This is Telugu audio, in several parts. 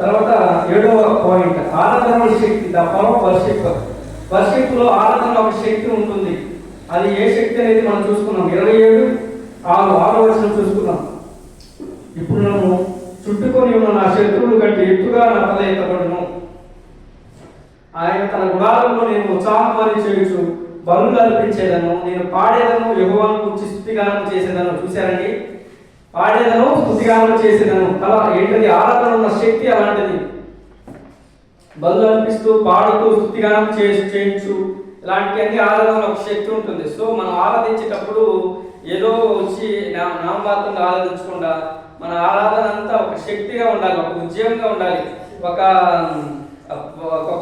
తర్వాత 7వ పాయింట్ ఆరాధన శక్తి. The power of worship. Worship లో ఆరాధన ఒక శక్తి ఉంటుంది. అది ఏ శక్తి అనేది మనం చూసుకున్నాం. 27:6 వచనం చూసుకున్నాం. ఇప్పుడు నన్ను చుట్టుకొని ఉన్న నా శత్రువులు కంటే ఎత్తుగా నా తల ఎత్తబడును. ఆయన తన గుడారంలో నేను ఉత్సాహమని చేయొచ్చు బలులు అర్పించేదను, నేను పాడేదను, యెహోవాను గురించి స్తుతిగానం చేసేదను. చూశారండి, పాడేదను, స్తుతిగానం చేసేదను. అలా ఏంటది? ఆరాధన ఉన్న శక్తి అలాంటిది. బలులు అర్పిస్తూ పాడుతూ స్తుతిగానం చేయొచ్చు. ఇలాంటి అన్ని ఆరాధనలో ఒక శక్తి ఉంటుంది. సో మనం ఆరాధించేటప్పుడు ఏదో వచ్చి నామమాత్రంగా ఆరాధించకుండా మన ఆరాధన అంతా ఒక శక్తిగా ఉండాలి, ఒక ఉద్యమంగా ఉండాలి, ఒక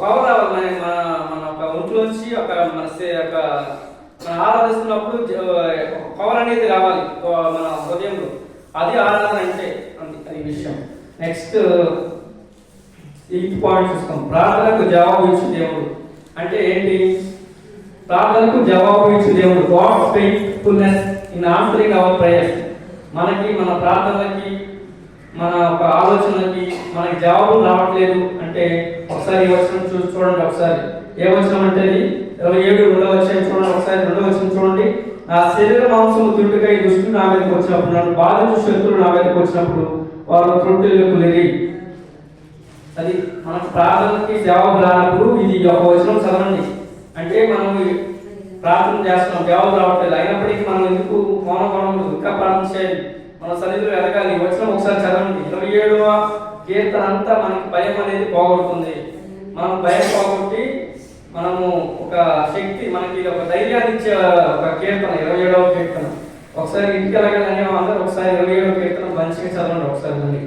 పవర్ రావాలి మన ఒంట్లోంచి. మన ఆరాధిస్తున్నప్పుడు ఒక పవర్ అనేది రావాలి మన హృదయంలో. అది ఆరాధన అంటే అది విషయం. నెక్స్ట్ 8th పాయింట్ చూస్తాం. ప్రార్థనకు జవాబు ఇచ్చు దేవుడు. అంటే ఏంటి? ప్రార్థనకు జవాబు ఇచ్చు దేవుడు. God faithfulness in answering our prayers. మనకి మన ప్రార్థనలకి మన ఒక ఆలోచనలకి మనకి జవాబులు రావట్లేదు అంటే ఒకసారి ఈ వచనం చూడండి. ఒకసారి ఏ వచనం అంటే 27:2 వచనం చూడండి. ఒకసారి 2వ వచనం చూడండి. నా శరీర మాంసము త్రుట్టుకై దుష్టులు నా మీదకి వచ్చినప్పుడు, నన్ను బాధించు శత్రువులు నా మీదకి వచ్చినప్పుడు వారు త్రుట్టులకు లేరి. అది మనకు ప్రార్థనకి జవాబు రానప్పుడు ఇది ఒక వచనం చదవండి. అంటే మనం ప్రార్థన చేస్తున్నాం, జవాబు రావట్లేదు, అయినప్పటికీ మనం ఎందుకు మౌనం ఇంకా ప్రార్థన చేయాలి, మన సన్నిధిలో ఎదగాలి. వచనం ఒకసారి చదవండి. 27వ కీర్తన అంతా మనకి భయం అనేది పోగొడుతుంది. మనం భయం పోగొట్టి మనము ఒక శక్తి, మనకి ఒక ధైర్యాన్ని ఇచ్చే ఒక కీర్తన 27వ కీర్తన. ఒకసారి ఇంటికి వెళ్ళగానే అందరూ ఒకసారి 27వ కీర్తన మంచిగా చదవండి ఒకసారి.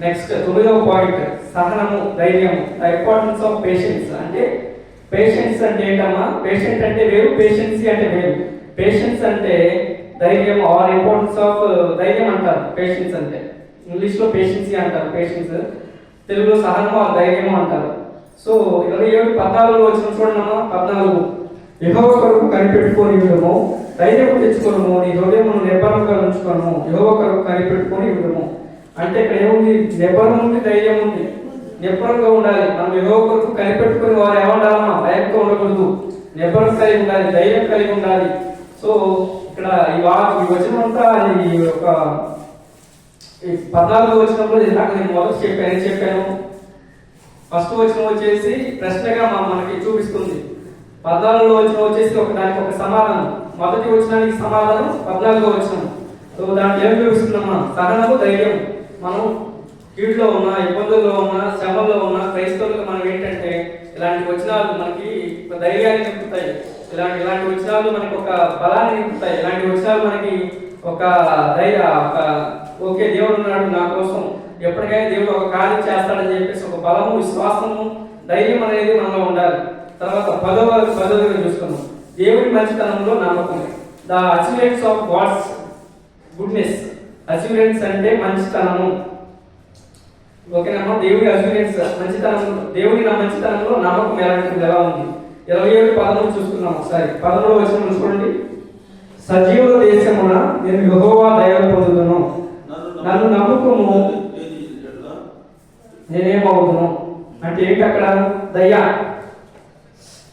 నెక్స్ట్ 9వ పాయింట్ సహనము, ధైర్యము. The importance of patience. అంటే పేషెన్స్ అంటే ఏంటమ్మా? పేషెంట్ అంటే వేరు, పేషెన్సీ అంటే వేరు. పేషెన్స్ అంటే ధైర్యం ఆర్ ఇంపార్టెన్స్ ఆఫ్ ధైర్యం అంటారు. పేషెన్స్ అంటే ఇంగ్లీష్లో పేషెన్సీ అంటారు. పేషెన్స్ తెలుగులో సహనము ఆర్ ధైర్యము అంటారు. సో 27:14 వచ్చిన చూడమ్మా. 14 యెహోవా కొరకు కనిపెట్టుకొని ఉండము, ధైర్యం తెచ్చుకోను, నీ హృదయమును నిర్భరంగా ఉంచుకోను, యెహోవా కొరకు కనిపెట్టుకొని ఉండము. అంటే ఇక్కడ ఏముంది? నిర్భరం ఉంది, ధైర్యం ఉంది. నిర్భరంగా ఉండాలి. మనం యెహోవా కొరకు కనిపెట్టుకుని వారు ఏమండాలమ్మా? భయంతో ఉండకూడదు, నిర్భరం కలిగి ఉండాలి, ధైర్యం కలిగి ఉండాలి. సో ఇక్కడ ఈ వచనం అంతా ఈ ఒక 14వ వచనంలో ఇందాక నేను మొదటి చెప్పాను. ఫస్ట్ వచనం వచ్చేసి ప్రశ్నగా మనకి చూపిస్తుంది. 14వ వచనం వచ్చేసి దానికి ఒక సమాధానం. మొదటి వచనానికి సమాధానం 14వ వచనం. సో దాంట్లో ఏం చూపిస్తున్నామా? సహనము, ధైర్యం. మనం కీడులో ఉన్నా, ఇబ్బందుల్లో ఉన్నా, శ్రమల్లో ఉన్నా క్రైస్తవులకు మనం ఏంటంటే ఇలాంటి వచనాలు మనకి ధైర్యాన్ని నింపుతాయి. ఇలాంటి వచనాలు మనకి ఒక బలాన్ని నింపుతాయి. ఇలాంటి వచనాలు మనకి ఒక ఓకే దేవుడు ఉన్నాడు నా కోసం, ఎప్పటికైనా దేవుడు ఒక కార్యం చేస్తాడని చెప్పేసి ఒక బలము, విశ్వాసము, ధైర్యం అనేది మనలో ఉండాలి. తర్వాత 10వ చూసుకున్నాం. దేవుడి మంచితనంలో నమ్మకం. The achievements of God's goodness. Achievements అంటే మంచితనము. ఓకేనమ్మా? దేవుడి అచీవ్మెంట్స్ మంచితనం, దేవుడి మంచితనంలో నమ్మకం ఎలా ఉంది? 27:13 చూసుకున్నాం ఒకసారి. 13వ వచనం చూడండి. సజీవుల దేశమున నేను యెహోవా దయ పొందుదును, నన్ను నమ్ముకుము, నేనేమవుతును. అంటే ఏంటి అక్కడ? దయ,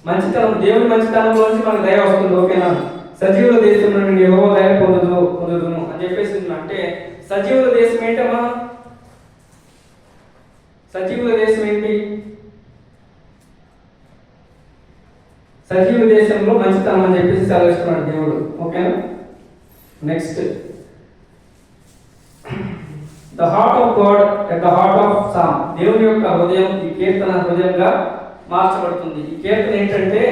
మంచితనం. దేవుడి మంచితనంలోంచి మనకు దయ వస్తుంది. ఓకేనా? సజీవుల దేశంలో నేను యెహోవా దయ పొందుదును అని చెప్పేసి. అంటే సజీవుల దేశం ఏంటమ్మా? సజీవుల దేశం ఏంటి? సజీవ దేశంలో మంచితనం అని చెప్పేసి సెలవిస్తున్నాడు దేవుడు. ఓకేనా? Next the heart of God at the heart of psalm. దేవుని యొక్క హృదయం ఈ కీర్తన హృదయంగా మార్చబడుతుంది. ఈ కీర్తన ఏంటంటే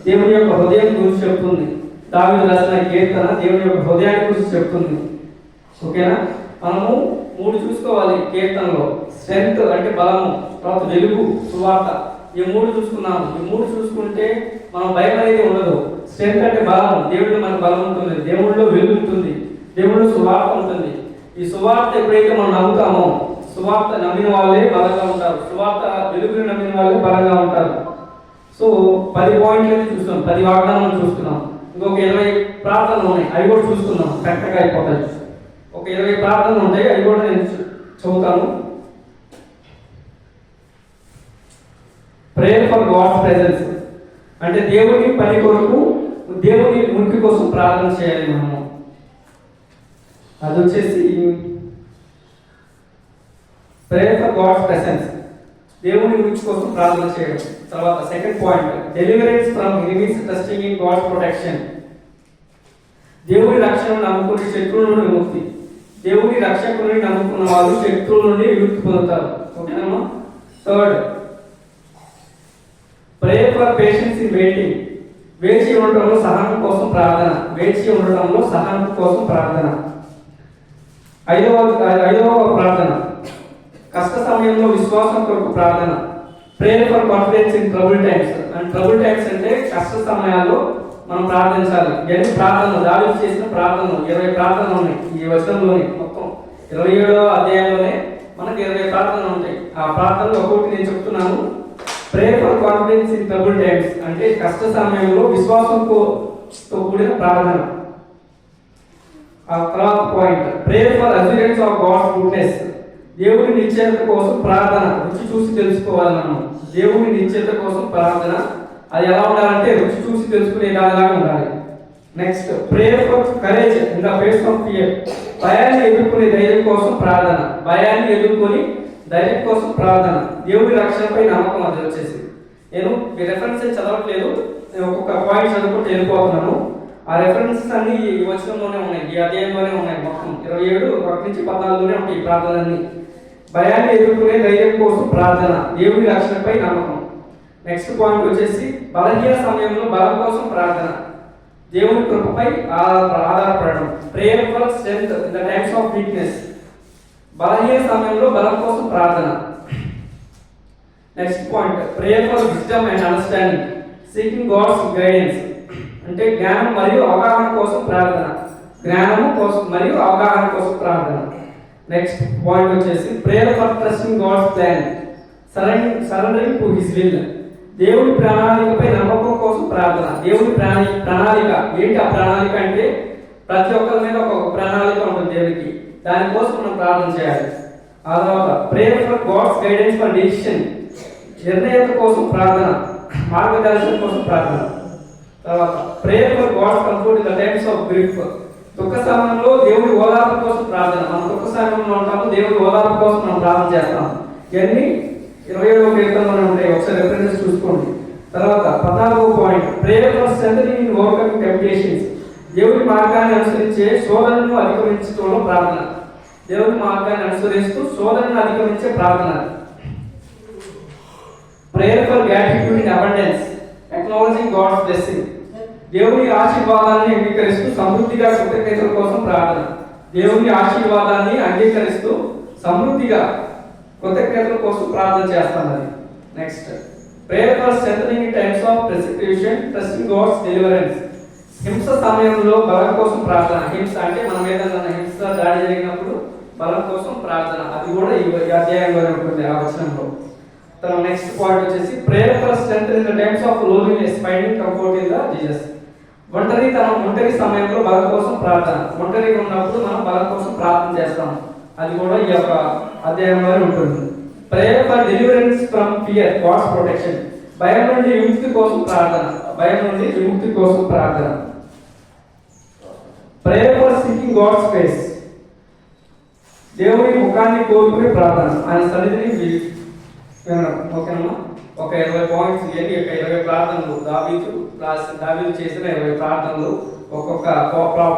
దేవుని యొక్క హృదయం గురించి చెప్తుంది. దావీదు రాసిన కీర్తన దేవుని యొక్క హృదయాన్ని గురించి చెప్తుంది. ఓకేనా? మనము 3 చూసుకోవాలి కీర్తనలో. స్ట్రెంత్ అంటే బలము, తర్వాత వెలుగు, సువార్త. ఈ 3 చూసుకున్నాము. ఈ 3 చూసుకుంటే మనం భయం అనేది ఉండదు. స్ట్రెంత్ అంటే బలం, దేవుడిలో మనకు బలం ఉంటుంది, దేవుడిలో వెలుగు ఉంటుంది, దేవుడిలో సువార్త ఉంటుంది. ఈ సువార్త ఎప్పుడైతే మనం నమ్ముతామో, సువార్త నమ్మిన వాళ్ళే బలంగా ఉంటారు, సువార్త వెలుగుని నమ్మిన వాళ్ళే బలంగా ఉంటారు. సో 10 పాయింట్లు చూస్తున్నాం, 10 వాగ్దానాలు చూస్తున్నాం. ఇంకొక 20 ప్రార్థనలు ఉన్నాయి, అవి కూడా చూసుకున్నాం. కరెక్ట్గా అయిపోతాయి. ఒక 20 ప్రార్థనలు ఉంటాయి, అవి కూడా నేను చదువుతాను. ప్రేయర్ ఫర్ గాడ్స్ ప్రెజెన్స్ అంటే దేవుని పని కొరకు దేవుని ఉనికి కోసం ప్రార్థన చేయాలి మనము. అది వచ్చేసి ప్రేయర్ ఫర్ గాడ్స్ ప్రెసెన్స్, దేవుని ఉనికి కోసం ప్రార్థన చేయడం. తర్వాత second point, deliverance from enemies trusting in God's protection. దేవుని రక్షణను నమ్ముకుని శత్రువుల నుండి విముక్తి. దేవుని రక్షకుని నమ్ముకున్న వాళ్ళు శత్రువుల నుండి విముక్తి పొందుతారు. ఓకేనమ్మా. Third, prayer for patience in waiting. వేచి ఉండటంలో సహనం కోసం ప్రార్థన. వేచి ఉండటంలో సహనం కోసం ప్రార్థన. ఐదవ ప్రార్థన, కష్ట సమయంలో విశ్వాసం కొరకు ప్రార్థన. Prayer for confidence in trouble times. And trouble times అంటే కష్ట సమయాల్లో మనం ప్రార్థించాలి. ఎన్ని ప్రార్థనలు, దావీదు చేసిన ప్రార్థనలు 20 ప్రార్థనలు ఉన్నాయి ఈ వచనంలోనే. మొత్తం 27వ అధ్యాయంలోనే మనకి 20 ప్రార్థనలు ఉంటాయి. ఆ ప్రార్థనలు ఒక్కొక్కటి నేను చెప్తున్నాను. Prayer for confidence in trouble times అంటే కష్ట సమయంలో విశ్వాసంతో కూడిన ప్రార్థన. ఆ తర్వాత point, prayer for assurance of God's goodness. దేవుని నిశ్చయత కోసం ప్రార్థన. రుచి చూసి తెలుసుకోవాలి మనం. దేవుని నిశ్చయత కోసం ప్రార్థన. అది ఎలా ఉండాలంటే రుచి చూసి తెలుసుకునే దానిలాగా ఉండాలి. Next, prayer for courage in the face of fear. భయాన్ని ఎదుర్కొనే ధైర్యం కోసం ప్రార్థన. భయాన్ని ఎదుర్కొని ధైర్యం కోసం ప్రార్థన. దేవుని రక్షణపై నమ్మకం. అది వచ్చేసి నేను ఈ రెఫరెన్సెస్ చదవట్లేదు, నేను ఒక్కొక్క పాయింట్ చదువుకుంటూ వెళ్ళిపోతున్నాను. ఆ రెఫరెన్సెస్ అన్ని ఈ వచనంలోనే ఉన్నాయి, ఈ అధ్యాయంలోనే ఉన్నాయి. మొత్తం 27 1 నుంచి 14లోనే ఉంటాయి ఈ ప్రార్థనలన్నీ. భయాన్ని ఎదుర్కొనే ధైర్యం కోసం ప్రార్థన. దేవుని రక్షణపై నమ్మకం. నెక్స్ట్ పాయింట్ వచ్చేసి బలహీన సమయంలో బలం కోసం ప్రార్థన. దేవుని కృపపై ఆధారపడడం. Prayer for strength in the times of weakness. బలహీన సమయంలో బలం కోసం ప్రార్థన. Next point, prayer for wisdom and understanding. Seeking God's guidance అంటే జ్ఞానం మరియు అవగాహన కోసం ప్రార్థన. జ్ఞానము కోసం మరియు అవగాహన కోసం ప్రార్థన. నెక్స్ట్ పాయింట్ వచ్చేసి prayer for trusting God's plan. Surrendering to his will. దేవుని ప్రణాళికపై నమ్మకం కోసం ప్రార్థన. దేవుని ప్రణాళిక ఏంటి? ఆ ప్రణాళిక అంటే ప్రతి ఒక్కరి మీద ఒక ప్రణాళిక ఉంటుంది దేవునికి. దానికోసం మనం ప్రార్థన చేయాలి. ఆ తర్వాత prayer for God's guidance for decision. నిర్ణయం కోసం ప్రార్థన. మార్గదర్శనం కోసం ప్రార్థన. తర్వాత prayer for God's comfort in the times of grief. దుఃఖ సమయంలో దేవుడి ఓదార్పు కోసం ప్రార్థన. మనం దుఃఖ సమయంలో ఉంటాము, దేవుడి ఓదార్పు కోసం మనం ప్రార్థన చేస్తాం. ఇవన్నీ 27వ కీర్తనలోనే ఉంటాయి, ఒకసారి రెఫరెన్స్ చూసుకోండి. తర్వాత 14వ point, prayer for strengthening in overcoming temptations. దేవుడి మార్గాన్ని అనుసరించే శోధనను అధిగమించడంలో ప్రార్థన. దేవుడి మార్గాన్ని అనుసరిస్తూ శోధనను అధిగమించే ప్రార్థన. Prayer for gratitude in abundance. Acknowledging God's blessing. దేవుని ఆశీర్వాదాన్ని అంగీకరిస్తూ సమృద్ధిగా కృతజ్ఞతల కోసం ప్రార్థన. దేవుని ఆశీర్వాదాన్ని అంగీకరిస్తూ సమృద్ధిగా కృతజ్ఞతల కోసం ప్రార్థన చేస్తామని. Next, prayer for strengthening in times of persecution, trusting God's deliverance. హింస సమయంలో బలం కోసం ప్రార్థన. హింస అంటే మన మీద హింస దాడి జరిగినప్పుడు బలం కోసం ప్రార్థన. అది కూడా ఈ అధ్యాయంలో ఉంటుంది ఆ వచనంలో. తర్వాత నెక్స్ట్ పాయింట్ వచ్చేసి prayer for strength in the times of loneliness, finding comfort in the Jesus. ఒంటరి సమయంలో బలం కోసం ప్రార్థన. ఒంటరిగా ఉన్నప్పుడు మనం బలం కోసం ప్రార్థన చేస్తాం. అది కూడా ఈ యొక్క అధ్యాయంలో ఉంటుంది. Prayer for deliverance from fear, God's protection. భయం నుండి విముక్తి కోసం ప్రార్థన. భయం నుండి విముక్తి కోసం ప్రార్థన. Prayer for seeking God's face. దేవుని ముఖాన్ని కోరుకునే ప్రార్థన, ఆయన సన్నిధిని ఓకేనమ్మా. ఒక 20 పాయింట్స్ ఇవన్నీ, ఒక 20 ప్రార్థనలు. దావీదు చేసిన 20 ప్రార్థనలు. ఒక్కొక్క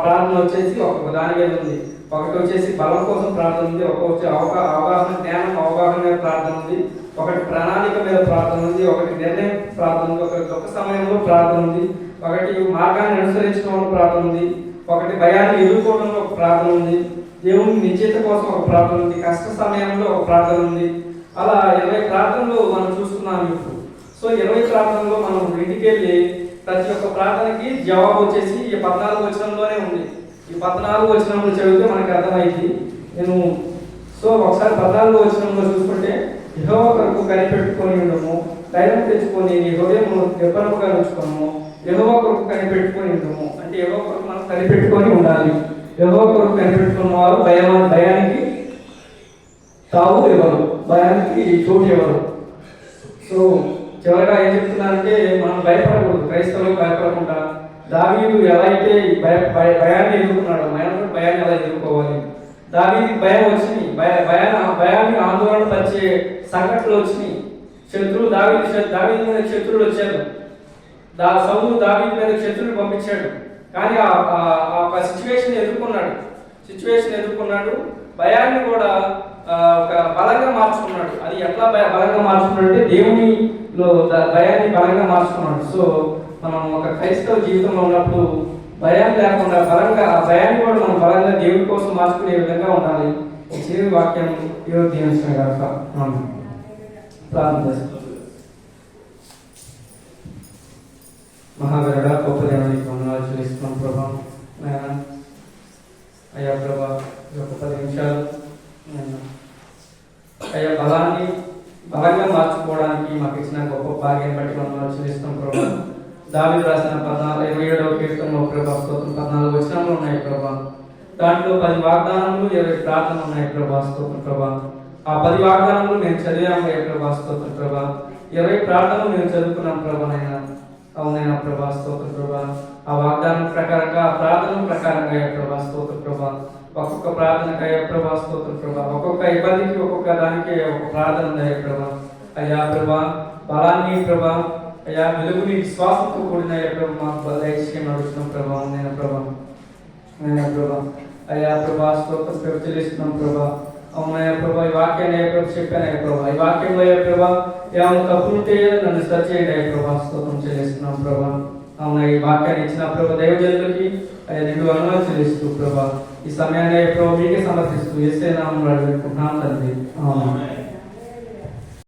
ప్రార్థన వచ్చేసి ఒక్కొక్క దాని మీద ఉంది. ఒకటి వచ్చేసి బలం కోసం ప్రార్థన ఉంది, ఒకటి అవగాహన జ్ఞానం అవగాహన మీద ప్రార్థన ఉంది, ఒకటి ప్రణాళిక మీద ప్రార్థన ఉంది, ఒకటి నిర్ణయం ప్రార్థన ఉంది, ఒకటి దుఃఖ సమయంలో ప్రార్థన ఉంది, ఒకటి మార్గాన్ని అనుసరించడంలో ప్రార్థన ఉంది, ఒకటి భయాన్ని ఎదుర్కోవడంలో ఒక ప్రార్థన ఉంది, దేవుని నిశ్చయిత కోసం ఒక ప్రార్థన ఉంది, కష్ట సమయంలో ఒక ప్రార్థన ఉంది. అలా 20 ప్రార్థనలు మనం చూస్తున్నాం ఇప్పుడు. సో 20 ప్రార్థనలో మనం ఇంటికి వెళ్ళి ప్రతి ఒక్క ప్రార్థనకి జవాబు వచ్చేసి ఈ 14 వచనంలోనే ఉంది. ఈ 14 వచనంలో చదివితే మనకి అర్థమైంది. నేను ఒకసారి 14 వచనంలో చూసుకుంటే, యెహోవా కొరకు కనిపెట్టుకొని ఉండము, ధైర్యం తెచ్చుకొని నీ హృదయం దెబ్బనముగా ఉంచుకోము, యెహోవా కొరకు కనిపెట్టుకొని ఉండము. అంటే యెహోవా కొరకు మనం కనిపెట్టుకొని ఉండాలి. యెహోవా కొరకు కనిపెట్టుకున్న వారు భయానికి తావు ఎవరు, భయానికి చోటు ఎవరు. సో చివరిగా ఏం చెప్తున్నారంటే మనం భయపడకూడదు, క్రైస్తవులు భయపడకుండా దావీదు ఎలా అయితే భయాన్ని ఎదుర్కొన్నాడు, మనం కూడా భయాన్ని ఎలా ఎదుర్కోవాలి. దావీదుకి భయం వచ్చినాయి, భయాన్ని ఆందోళన పరిచే సంఘటనలు వచ్చినాయి. దావీదు మీద శత్రువులు వచ్చారు, సౌలు దావీదు మీద శత్రువులు పంపించాడు. కానీ ఆ సిచ్యువేషన్ ఎదుర్కొన్నాడు, భయాన్ని కూడా ఒక బలంగా మార్చుకున్నాడు. అది ఎట్లా బలంగా మార్చుకున్నాడు అంటే దేవునిలో భయాన్ని బలంగా మార్చుకున్నాడు. సో మనం ఒక క్రైస్తవ జీవితంలో ఉన్నప్పుడు భయం లేకుండా బలంగా ఆ భయాన్ని కూడా మనం బలంగా దేవుని కోసం మార్చుకునే విధంగా ఉండాలి. ఈ చివరి వాక్యం ఈరోజు దీవించిన గాక. ప్రార్థన చేస్తాం. మహాగరుడ గొప్ప దేవునికి వందనాలు చెల్లిస్తున్నాం ప్రభా. అయ్యా ప్రభా, ఒక 10 నిమిషాలు అయ్యా బలంగా మార్చుకోవడానికి మాకు ఇచ్చిన గొప్ప భాగ్యం బట్టి వందనాలు చెల్లిస్తున్నాం ప్రభా. దావీదు రాసిన 27వ కీర్తనలో ప్రభా స్తోత్రం 14 వచనాలు ఉన్నాయి ప్రభా. దాంట్లో 10 వాగ్దానములు 20 ప్రార్థనలు ఉన్నాయి ప్రభా స్తోత్రం ప్రభా. ఆ 10 వాగ్దానములు మేము చదివాము ప్రభా స్తోత్రం ప్రభా. 20 ప్రార్థనలు మేము చదువుకున్నాం ప్రభా. అవునైనా ప్రభా స్తోత్రం ప్రభా. ఆ వాగ్దానం ప్రకారంగా, ఆ ప్రార్థన ప్రకారంగా ప్రభా స్తోత్రం ప్రభా. ఒక్కొక్క ప్రార్థనకు అయ్యా ప్రభా స్తోత్రం ప్రభా. ఒక్కొక్క ఇబ్బందికి ఒక్కొక్క దానికి ఒక ప్రార్థన ఉంది ప్రభా. అయ్యా ప్రభా, బలాన్ని ప్రభా, అయ్యా వెలుగుని విశ్వాసంతో కూడిన ప్రభా మాకు దయచేసి నడుస్తున్నాం ప్రభా. నేను ప్రభా అయ్యా ప్రభా స్తోత్రం చెల్లిస్తున్నాం ప్రభా. అవునయ్యా ప్రభా, ఈ వాక్యాన్ని ప్రభు చెప్పాను ప్రభా. ఈ వాక్యంలో ప్రభా ఏమైనా తప్పులుంటే నన్ను సరి చేయండి ప్రభా స్తోత్రం చెల్లిస్తున్నాం ప్రభా. అవునా, ఈ వాక్యాన్ని ఇచ్చిన ప్రభా దైవజనులకి అయ్యా నిండు వందనాలు చెల్లిస్తూ ప్రభా. ఈ సమయాన్ని ప్రభు మీకే సమర్పిస్తూ యేసే నామములో అడుగుతున్నాం తండ్రి.